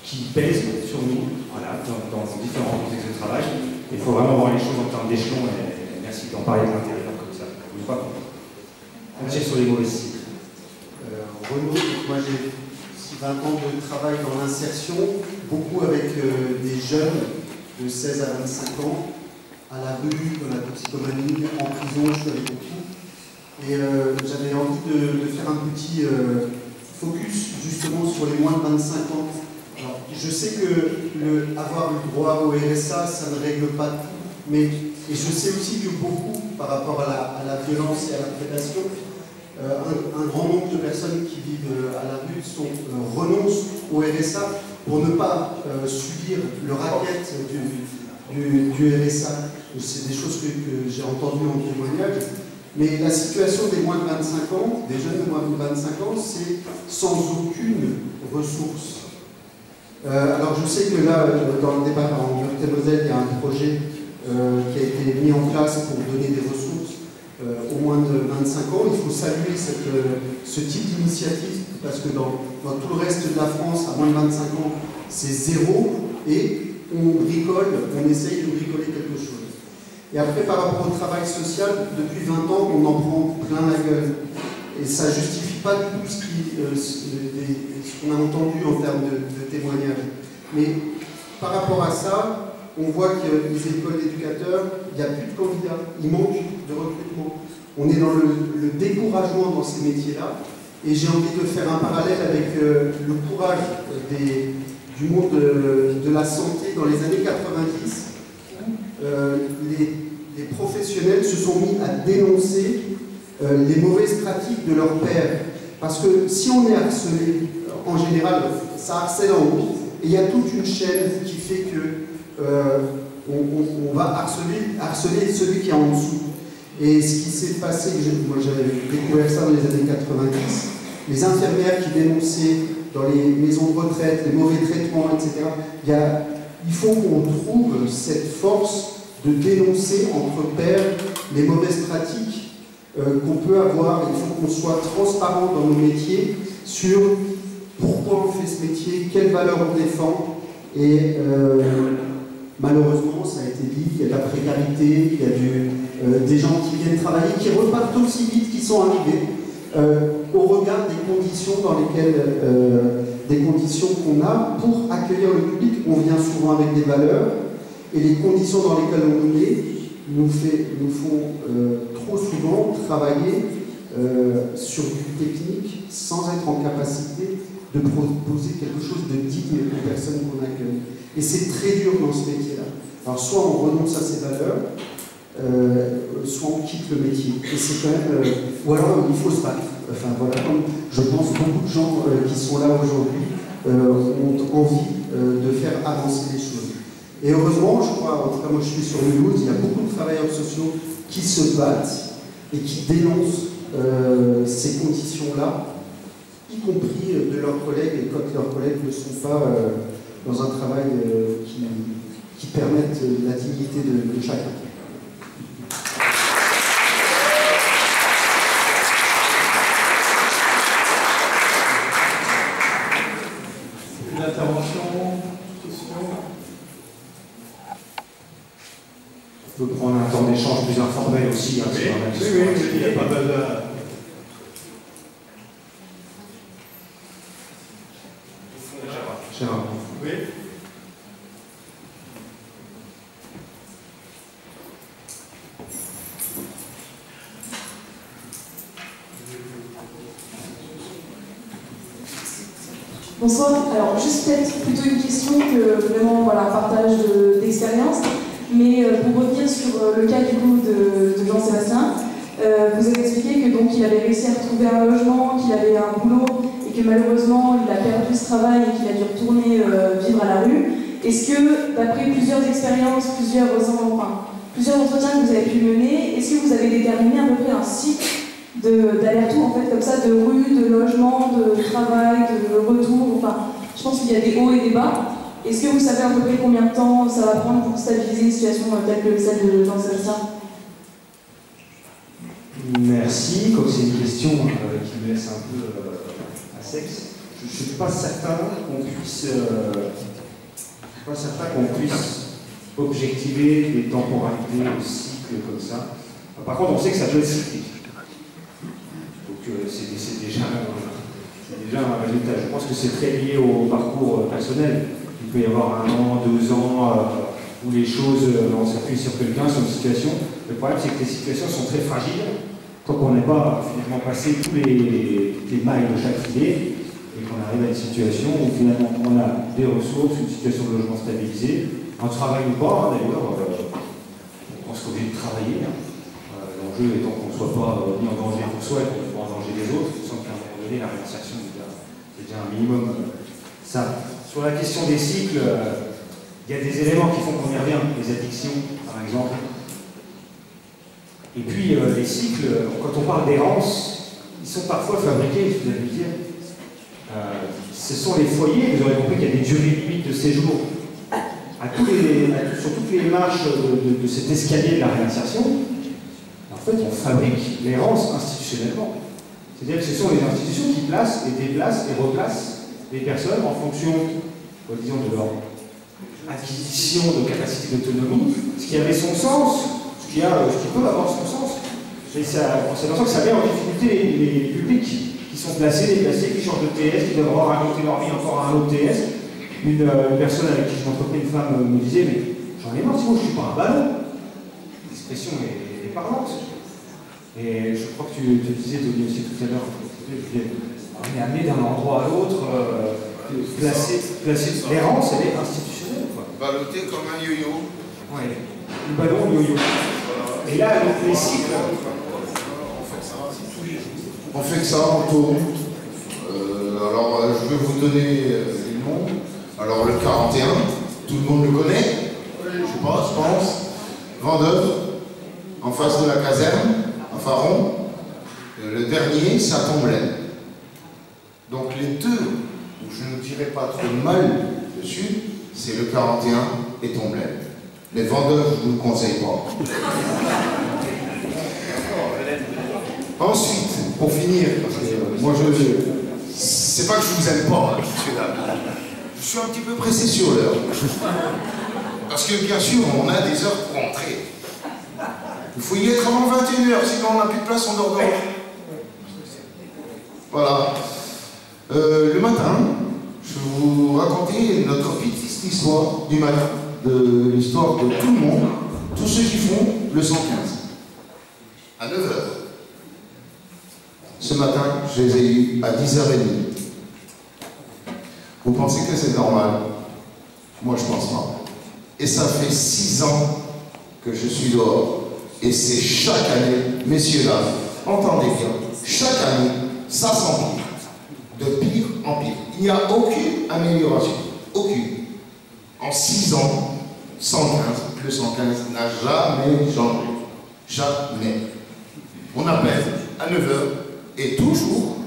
qui pèsent sur nous, voilà, dans différents contextes de travail. Il faut vraiment voir les choses en termes d'échelon, et merci d'en parler de l'intérieur comme ça. Je ne pas compter sur les mauvais cycles. Renaud, moi j'ai 20 ans de travail dans l'insertion, beaucoup avec des jeunes de 16 à 25 ans, à la rue, dans la toxicomanie, en prison, je suis allé beaucoup. Et j'avais envie de faire un petit focus justement sur les moins de 25 ans. Alors, je sais que avoir le droit au RSA, ça ne règle pas tout, et je sais aussi que beaucoup, par rapport à la violence et à la prédation, un grand nombre de personnes qui vivent à la rue renoncent au RSA pour ne pas subir le racket du RSA. C'est des choses que j'ai entendues en témoignage. Mais la situation des moins de 25 ans, des jeunes de moins de 25 ans, c'est sans aucune ressource. Alors je sais que là, dans le débat en Meurthe-et-Moselle, il y a un projet qui a été mis en place pour donner des ressources aux moins de 25 ans. Il faut saluer ce type d'initiative parce que dans tout le reste de la France, à moins de 25 ans, c'est zéro et on bricole, on essaye de bricoler quelque chose. Et après, par rapport au travail social, depuis 20 ans, on en prend plein la gueule. Et ça ne justifie pas tout ce qu'on a entendu en termes de témoignages. Mais par rapport à ça, on voit que les écoles d'éducateurs, il n'y a plus de candidats, il manque de recrutement. On est dans le découragement dans ces métiers-là. Et j'ai envie de faire un parallèle avec le courage du monde de la santé dans les années 90, où les professionnels se sont mis à dénoncer les mauvaises pratiques de leurs pairs. Parce que si on est harcelé, en général, ça harcèle en haut, et il y a toute une chaîne qui fait que on va harceler celui qui est en dessous. Et ce qui s'est passé, moi j'avais découvert ça dans les années 90, les infirmières qui dénonçaient dans les maisons de retraite, les mauvais traitements, etc. Il faut qu'on trouve cette force de dénoncer entre pairs les mauvaises pratiques qu'on peut avoir. Il faut qu'on soit transparent dans nos métiers sur pourquoi on fait ce métier, quelles valeurs on défend. Et malheureusement, ça a été dit, il y a de la précarité, il y a des gens qui viennent travailler, qui repartent aussi vite qu'ils sont arrivés, au regard des conditions dans lesquelles, des conditions qu'on a pour accueillir le public. On vient souvent avec des valeurs, et les conditions dans lesquelles on nous met nous font trop souvent travailler sur du technique sans être en capacité de proposer quelque chose de digne aux personnes qu'on accueille. Et c'est très dur dans ce métier-là. Alors soit on renonce à ces valeurs, soit on quitte le métier. Et c'est quand même... ou alors il faut se battre. Enfin voilà, comme je pense beaucoup de gens qui sont là aujourd'hui ont envie de faire avancer les choses. Et heureusement, je crois, en tout cas moi je suis sur Mulhouse, il y a beaucoup de travailleurs sociaux qui se battent et qui dénoncent ces conditions-là, y compris de leurs collègues, et quand leurs collègues ne sont pas dans un travail qui permette la dignité de chacun. Une intervention, question? On peut prendre un temps d'échange plus informel aussi. Hein, oui, il n'y a pas mal de... Gérard. Oui. Bonsoir. Alors, juste peut-être plutôt une question que vraiment voilà, un partage d'expérience. Mais pour revenir sur le cas du coup de Jean-Sébastien, vous avez expliqué que donc il avait réussi à retrouver un logement, qu'il avait un boulot et que malheureusement il a perdu ce travail et qu'il a dû retourner vivre à la rue. Est-ce que, d'après plusieurs expériences, plusieurs entretiens que vous avez pu mener, est-ce que vous avez déterminé à peu près un cycle d'aller-retour en fait comme ça, de rue, de logement, de travail, de retour, enfin, je pense qu'il y a des hauts et des bas. Est-ce que vous savez à peu près combien de temps ça va prendre pour stabiliser une situation telle que celle de Jean-Sébastien? Merci. Comme c'est une question qui me laisse un peu à sexe, je ne suis pas certain qu'on puisse objectiver des temporalités de cycles comme ça. Par contre, on sait que ça peut être cyclique. Donc c'est déjà un résultat. Je pense que c'est très lié au parcours personnel. Il peut y avoir 1 an, 2 ans où les choses, on s'appuie sur quelqu'un, sur une situation. Le problème, c'est que les situations sont très fragiles tant qu'on n'est pas finalement passé toutes les mailles de chaque filet et qu'on arrive à une situation où finalement on a des ressources, une situation de logement stabilisée, un travail ou pas, d'ailleurs, on pense qu'on est obligé de travailler. L'enjeu étant qu'on ne soit pas mis en danger pour soi et qu'on ne soit pas en danger des autres, il semble qu'à un moment donné, la réinsertion c'est déjà un minimum ça. Sur la question des cycles, il y a des éléments qui font qu'on y revient, les addictions par exemple. Et puis les cycles, quand on parle d'errance, ils sont parfois fabriqués, je vous allez le dire. Ce sont les foyers, vous aurez compris qu'il y a des durées limites de séjour. Sur toutes les marches de cet escalier de la réinsertion, en fait, on fabrique l'errance institutionnellement. C'est-à-dire que ce sont les institutions qui placent et déplacent et replacent les personnes en fonction, disons, de leur acquisition de capacité d'autonomie, ce qui avait son sens, ce qui peut avoir son sens. Et c'est dans ça que ça met en difficulté les publics qui sont placés, déplacés, qui changent de TS, qui doivent raconter leur vie encore à un autre TS. Une personne avec qui je m'entretenais, une femme, me disait « Mais j'en ai marre, sinon je ne suis pas un ballon ». L'expression est parlante. Et je crois que tu disais, Tony, aussi tout à l'heure, on est amené d'un endroit à l'autre, placer l'errance, elle est institutionnelle. Balloter comme un yo-yo. Oui, le ballon, le yo-yo. Et là, donc, les cycles. On fait que ça, on tourne. Alors, je vais vous donner les noms. Alors, le 41, tout le monde le connaît, je pense. Vendœuvre, en face de la caserne, à Faron. Le dernier, c'est à Tomblaine. Donc, les deux, où je ne dirais pas trop mal dessus, c'est le 41 et Tomblaine. Les vendeurs, je ne vous le conseille pas. Ensuite, pour finir, parce que moi c'est pas que je vous aime pas, monsieur dames. Je suis un petit peu pressé sur l'heure. Parce que bien sûr, on a des heures pour entrer. Il faut y être avant 21h, sinon on n'a plus de place, on dort dehors. Voilà. Le matin, je vais vous raconter notre petite histoire du matin, de l'histoire de tout le monde, tous ceux qui font le 115. À 9h. Ce matin, je les ai eus à 10h30. Vous pensez que c'est normal? Moi, je pense pas. Et ça fait 6 ans que je suis dehors. Et c'est chaque année, messieurs, dames, entendez bien, chaque année, ça s'empire. De pire en pire. Il n'y a aucune amélioration. Aucune. En 6 ans, 115, le 115 n'a jamais changé. Jamais. On appelle à 9h et toujours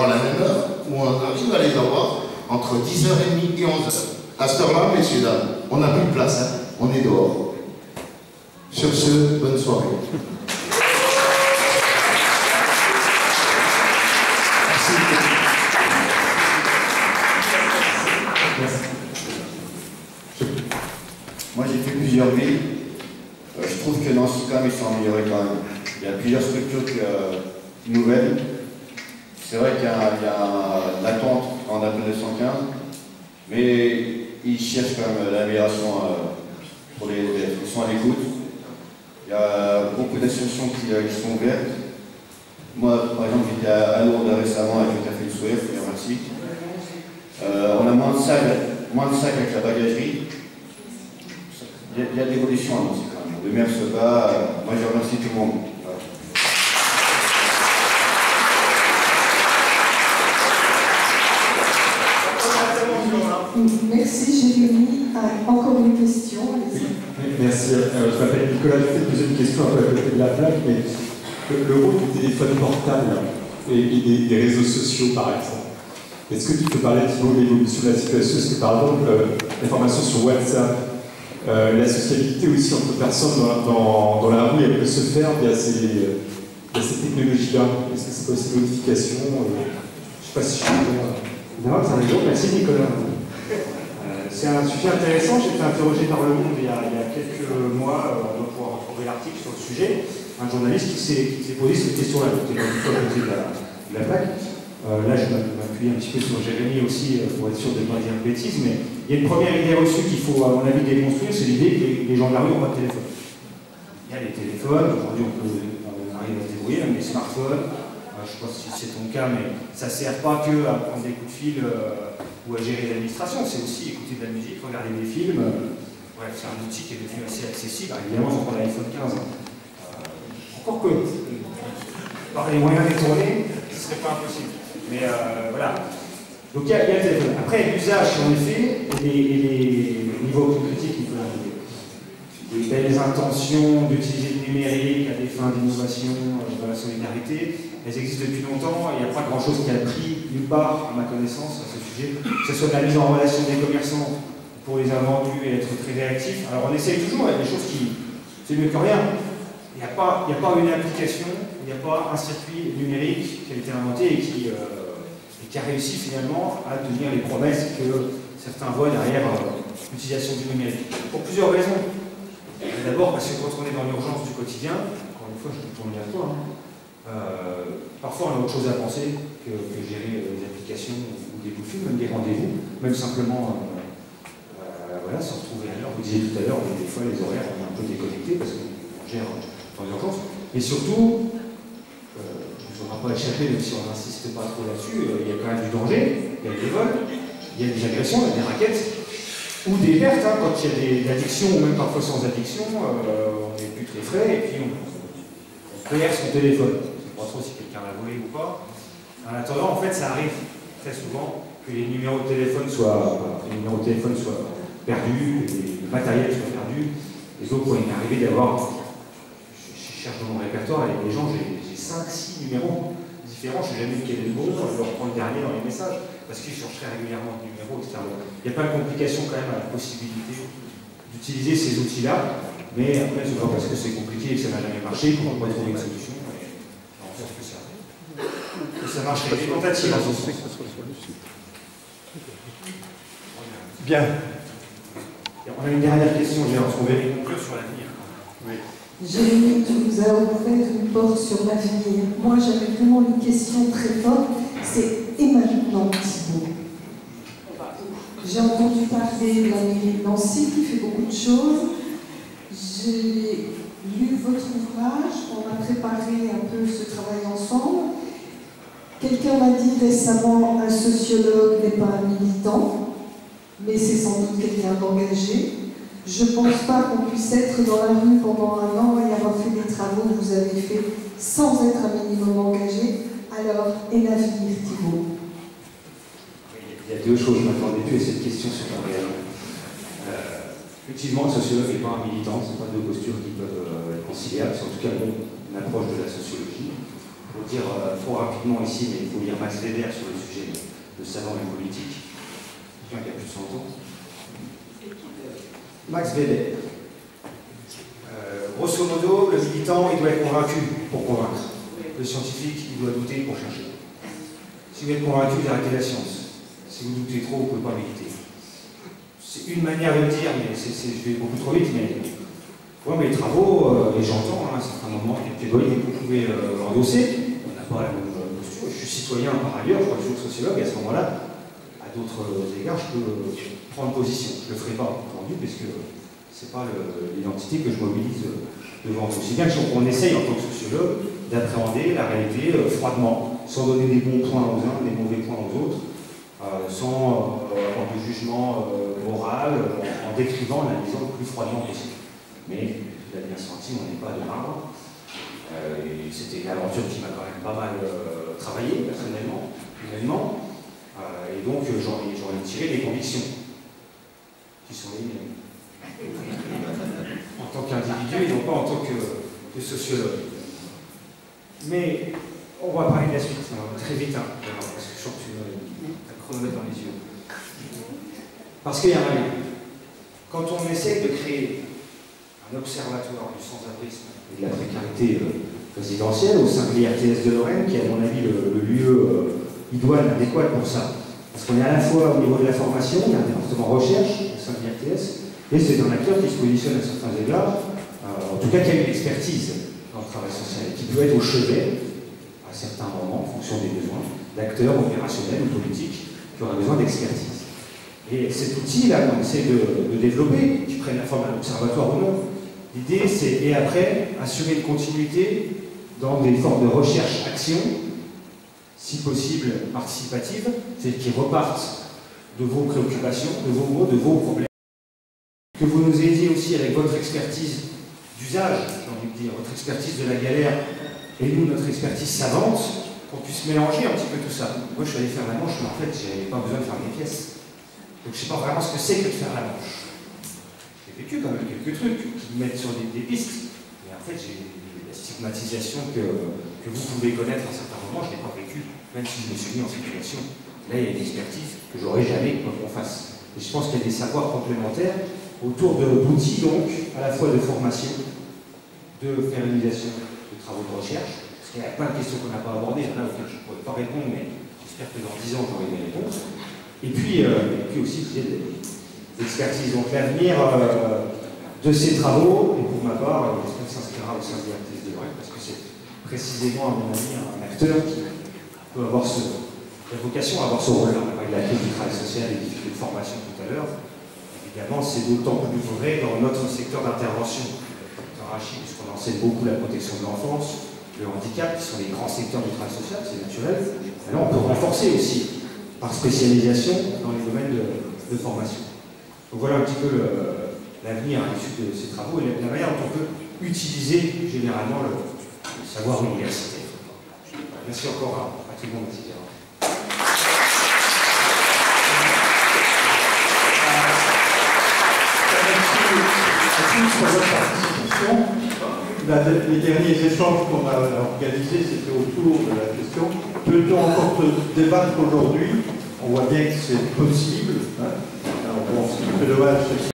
à la même heure, où on arrive à les avoir entre 10h30 et 11h. À cette heure-là, messieurs, dames, on n'a plus de place, hein. On est dehors. Sur ce, bonne soirée. Moi, j'ai fait plusieurs villes. Je trouve que Nancy, quand même, ils sont améliorés quand même. Il y a plusieurs structures nouvelles. C'est vrai qu'il y a une attente quand on appelle le 115, mais ils cherchent quand même l'amélioration pour ils sont à l'écoute. Il y a beaucoup d'associations qui sont ouvertes. Moi, par exemple, j'étais à Lourdes récemment avec le Café du Sourire, merci. On a moins de sacs avec la bagagerie. Il y a de l'évolution à annoncer quand même. Le maire se bat. Moi, je remercie tout le monde. Voilà. Merci Jérémy. Encore une question. Merci. Je m'appelle Nicolas. Je vais te poser une question un peu à côté de la plaque, mais le rôle du téléphone portable et des réseaux sociaux, par exemple. Est-ce que tu peux parler de l'évolution de la situation? Est-ce que, par exemple, l'information sur WhatsApp, la sociabilité aussi entre personnes dans la rue, elle peut se faire via ces technologies-là? Est-ce que c'est pas aussi une modification? Je ne sais pas si je suis Non, c'est un exemple. Merci Nicolas. C'est un sujet intéressant. J'ai été interrogé par Le Monde il y a quelques mois, on doit pouvoir retrouver l'article sur le sujet. Un journaliste qui s'est posé cette question-là, qui était à côté de la plaque. Là, je m'appuie un petit peu sur Jérémy aussi pour être sûr de ne pas dire de bêtises, mais il y a une première idée reçue qu'il faut, à mon avis, déconstruire, c'est l'idée que les gens de la rue n'ont pas de téléphone. Il y a les téléphones, aujourd'hui on arrive à se débrouiller, même les smartphones. Je ne sais pas si c'est ton cas, mais ça ne sert pas que à prendre des coups de fil ou à gérer l'administration, c'est aussi écouter de la musique, regarder des films. Bref, c'est un outil qui est devenu assez accessible. Alors, évidemment, on prend l'iPhone 15. Encore que, par les moyens détournés, ce ne serait pas impossible. Mais voilà. Donc il y a le téléphone. Après, l'usage, en effet, et les niveaux critiques, les belles intentions d'utiliser le numérique à des fins d'innovation, de la solidarité, elles existent depuis longtemps. Il n'y a pas grand-chose qui a pris nulle part, à ma connaissance, à ce sujet. Que ce soit de la mise en relation des commerçants pour les invendus et être très réactifs. Alors on essaye toujours, il y a des choses qui... c'est mieux que rien. Il n'y a pas une application, il n'y a pas un circuit numérique qui a été inventé et qui a réussi finalement à tenir les promesses que certains voient derrière l'utilisation du numérique. Pour plusieurs raisons. D'abord parce que quand on est dans l'urgence du quotidien, encore une fois je te tourne vers toi, parfois on a autre chose à penser que gérer des applications ou des coups de fil, même des rendez-vous, même simplement voilà, se retrouver à l'heure. Vous disiez tout à l'heure, des fois les horaires on est un peu déconnectés parce qu'on gère dans l'urgence. Et surtout, il ne faudra pas échapper, même si on n'insiste pas trop là-dessus, il y a quand même du danger, il y a des vols, il y a des agressions, il y a des raquettes, ou des pertes, quand il y a des addictions, ou même parfois sans addiction, on n'est plus très frais, et puis on perd son téléphone. Je ne sais pas trop si quelqu'un l'a volé ou pas. En attendant, en fait, ça arrive très souvent que les numéros de téléphone soient perdus, le matériel soit perdu, et donc il m'est arrivé d'avoir... Je cherche dans mon répertoire et les gens, j'ai 5-6 numéros différents, je ne sais jamais quel est le bon, je leur prends le dernier dans les messages, parce qu'ils cherchent très régulièrement de numéros, etc. Il n'y a pas de complication quand même à la possibilité d'utiliser ces outils-là, mais après, c'est pas parce que c'est compliqué et que ça n'a jamais marché qu'on ne va pas trouver une solution. On va faire ce que ça. Et ça marcherait. Des tentatives en ce sens. Bien. On a une dernière question, j'ai retrouvé les conclure sur l'avenir. Oui. Jérémy, tu nous as ouvert une porte sur l'avenir. Moi, j'avais vraiment une question très forte, c'est et maintenant, Thibault? J'ai entendu parler de la mairie de Nancy qui fait beaucoup de choses. J'ai lu votre ouvrage, on a préparé un peu ce travail ensemble. Quelqu'un m'a dit récemment, un sociologue n'est pas un militant, mais c'est sans doute quelqu'un d'engagé. Je ne pense pas qu'on puisse être dans la rue pendant un an et avoir fait des travaux que vous avez faits sans être un minimum engagé. Alors, et l'avenir, Thibault? Il y a deux choses, je ne m'attendais plus à cette question sur l'engagement. Effectivement, le sociologue n'est pas un militant, ce ne sont pas deux postures qui peuvent être conciliables, c'est en tout cas une approche de la sociologie. Pour dire trop rapidement ici, mais il faut lire Max Weber sur le sujet de savoir et politique. Quelqu'un qui a plus de 100 ans. Max Weber. Grosso modo, le militant, il doit être convaincu pour convaincre. Le scientifique, il doit douter pour chercher. Si vous êtes convaincu, vous arrêtez la science. Si vous doutez trop, vous ne pouvez pas militer. C'est une manière de le dire, mais je vais beaucoup trop vite, mais les travaux, et j'entends à un certain moment, les plaidoyers que vous pouvez endosser, on n'a pas la même posture. Je suis citoyen par ailleurs, je crois que je suis sociologue, et à ce moment-là, à d'autres égards, je peux prendre position. Je ne le ferai pas, entendu, parce que ce n'est pas l'identité que je mobilise devant vous. C'est bien qu'on essaye, en tant que sociologue, d'appréhender la réalité froidement, sans donner des bons points aux uns, des mauvais points aux autres, sans avoir de jugement moral, en décrivant la maison le plus froidement possible. Mais, vous l'avez bien senti, on n'est pas de marbre. Et c'était une aventure qui m'a quand même pas mal travaillé, personnellement, humainement. Et donc, j'en ai tiré des convictions, qui sont les miennes. En tant qu'individu et non pas en tant que sociologue. Mais on va parler de la suite, très vite, hein, parce que je sens que tu as le chronomètre dans les yeux. Parce qu'il y a un lien. Quand on essaie de créer un observatoire du sans-abrisme et de la précarité résidentielle au sein de l'IRTS de Lorraine, qui est à mon avis le lieu idoine, adéquat pour ça. Parce qu'on est à la fois au niveau de la formation, il y a un département recherche au sein de l'IRTS, et c'est un acteur qui se positionne à certains égards, en tout cas qui a une expertise dans le travail social, et qui peut être au chevet, à certains moments, en fonction des besoins, d'acteurs opérationnels ou politiques qui auraient besoin d'expertise. Et cet outil-là qu'on essaie de développer, qui prenne la forme d'un observatoire ou non, l'idée c'est, et après, assurer une continuité dans des formes de recherche-action, si possible participatives, c'est qu'ils repartent de vos préoccupations, de vos mots, de vos problèmes. Que vous nous aidiez aussi avec votre expertise d'usage, j'ai envie de dire, votre expertise de la galère, et nous, notre expertise savante, qu'on puisse mélanger un petit peu tout ça. Moi, je suis allé faire la manche, mais en fait, j'avais pas besoin de faire mes pièces. Donc, je ne sais pas vraiment ce que c'est que de faire la manche. J'ai vécu quand même quelques trucs qui me mettent sur des pistes, mais en fait, j'ai la stigmatisation que vous pouvez connaître à certains moments, je ne l'ai pas vécu, même si je me suis mis en situation. Là, il y a une expertise que j'aurais jamais quoi qu'on fasse. Et je pense qu'il y a des savoirs complémentaires autour d'outils, donc, à la fois de formation, de pérennisation de travaux de recherche, parce qu'il y a plein de questions qu'on n'a pas abordées, il y en a auxquelles je ne pourrais pas répondre, mais j'espère que dans 10 ans, j'aurai des réponses. Et puis aussi, il y a des expertises. Donc, l'avenir de ces travaux, et pour ma part, j'espère que ça s'inscrira au sein de l'IRTS de Lorraine, parce que c'est précisément, à mon avis, un acteur qui peut avoir la vocation à avoir ce rôle-là. On a parlé de la crise du travail social et des difficultés de formation tout à l'heure. Évidemment, c'est d'autant plus vrai dans notre secteur d'intervention. Puisqu'on enseigne beaucoup la protection de l'enfance, le handicap, qui sont les grands secteurs du travail social, c'est naturel. Et là, on peut renforcer aussi, par spécialisation, dans les domaines de formation. Donc voilà un petit peu l'avenir à l'issue de ces travaux et la manière dont on peut utiliser généralement le savoir universitaire. Merci encore à tout le monde, etc. Pour votre participation. Les derniers échanges qu'on a organisés, c'était autour de la question peut-on encore débattre aujourd'hui? On voit bien que c'est possible. Hein. Alors bon, c'est un peu dommage.